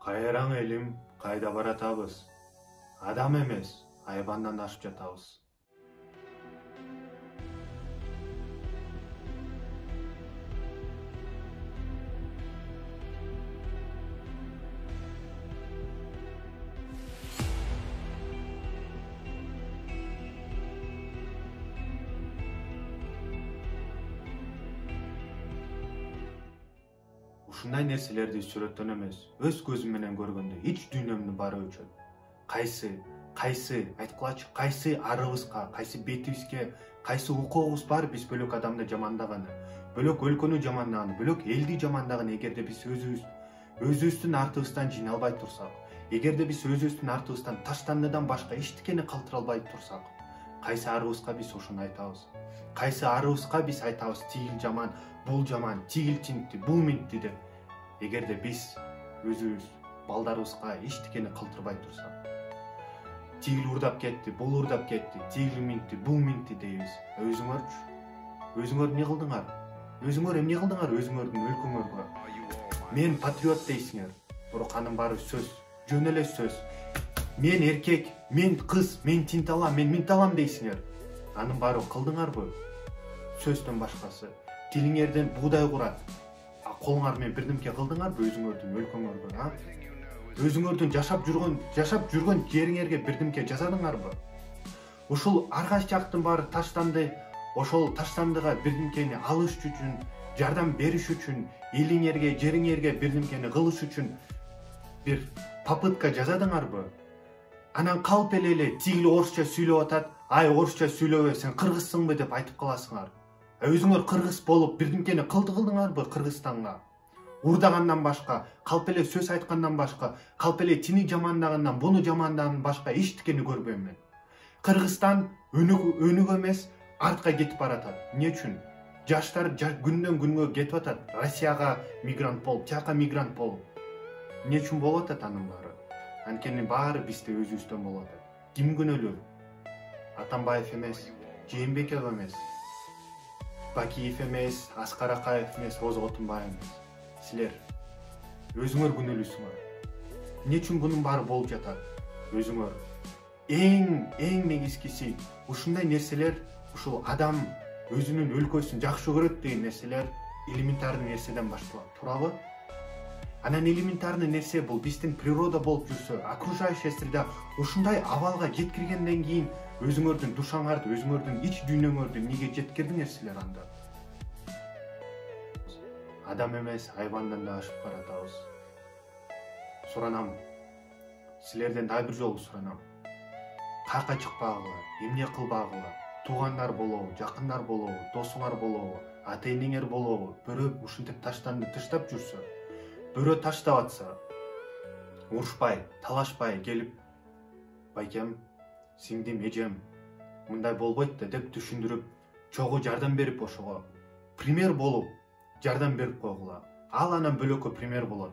Кайраң элим, кайда баратабыз? Адам эмес, айбандан ашып жатабыз. Ушундай нерселерди сүрөттөн эмес, өз көзүм менен көргөндө ич дүйнөмдүн баары өчөт. Кайсы айткылачы, кайсы арыбызга, кайсы бетибизге, кайсы укугубуз бар биз бөлөк адамды жамандаганы, бөлөк өлкөнү жамандаганы, бөлөк элди жамандаганы эгерде биз өзүбүздүн артыбыздан жыйналбай турсак, эгерде биз өзүбүздүн артыбыздан таштандыдан башка эчтекени калтыра албай турсак, кайсы арыбызга биз ошону айтабыз? Кайсы арыбызга биз айтабыз тигил жаман, тигил тинтти, бул минтти деп? Эгерде биз өзүбүз балдарыбызга эчтекени калтырбай турсак, тигил урдап кетти, бул урдап кетти, тигил минтти, бул минтти дейбиз. Өзүңөр эмне кылдыңар? Өзүңөр эмне кылдыңар өзүңөрдүн өлкөңөргө? Мен патриот дейсиңер. Бирок анын баары сөз, жөн эле сөз. Мен эркек, мен кыз, мен тинт алам, мен минт алам дейсиңер. Анын баары кылдыңарбы? Сөздөн башкасы. Тилиңерден буудай курат. Колуңар менен бирдемке кылдыңарбы өзүңөрдүн өлкөңөргө? Өзүңөрдүн жашап жүргөн жериңерге бирдемке жасадыңарбы? Ушул аргач жактын баары таштанды. Ошол таштандыга бирдемкени алыш үчүн, жардам бериш үчүн, элиңерге, жериңерге бирдемкени кылыш үчүн бир попытка жасадыңарбы? Анан калп эле тигил орусча сүйлөп атат, ай орусча сүйлөбө, сен кыргызсыңбы деп айтып каласыңар. Өзүңөр кыргыз болуп бирдемкени кылдыңарбы Кыргызстанга? Урдагандан башка, калп эле сөз айткандан башка, калп эле тини жамандагандан, буну жамандагандан башка эчтекени көрбөйм мен. Кыргызстан өнүгө эмес, артка кетип баратат. Эмне үчүн? Жаштар күндөн күнгө кетип атат. Россияга мигрант болуп, тияка мигрант болуп. Эмне үчүн болуп атат анын баары? Анткени баары бизде өзүбүздөн болуп атат. Ким күнөөлүү? Атамбаев эмес, Жээнбеков эмес, Бакиев эмес, Аскар Акаев эмес, Озго Отунбаев эмес. Силер өзүңөр күнөөлүүсүңөр. Эмне үчүн бунун баары болуп жатат? Өзүңөр. Эң негизгиси ушундай нерселер, ушул адам өзүнүн өлкөсүн жакшы көрөт деген нерселер элементарный нерседен башталат, туурабы? Анан элементарный нерсе бул биздин природа болуп жүрсө, окружающая среда ушундай абалга жеткиргенден кийин өзүңөрдүн душаңарды, өзүңөрдүн ич дүйнөңөрдү эмнеге жеткирдиңер силер анда? Адам эмес, айбандан да ашып баратабыз. Суранам. Силерден дагы бир жолу суранам. Кайка чыкпагыла, эмне кылбагыла, туугандар болобу, жакындар болобу, досуңар болобу, ата-энеңер болобу, бирөө ушинтип таштанды тыштап жүрсө, бирөө таштап атса, урушпай, талашпай келип, байкем, сиңдим, эжем, мындай болбойт да деп түшүндүрүп, чогуу жардам берип ошого пример болуп, жардам берип койгула. Ал анан бөлөккө пример болот.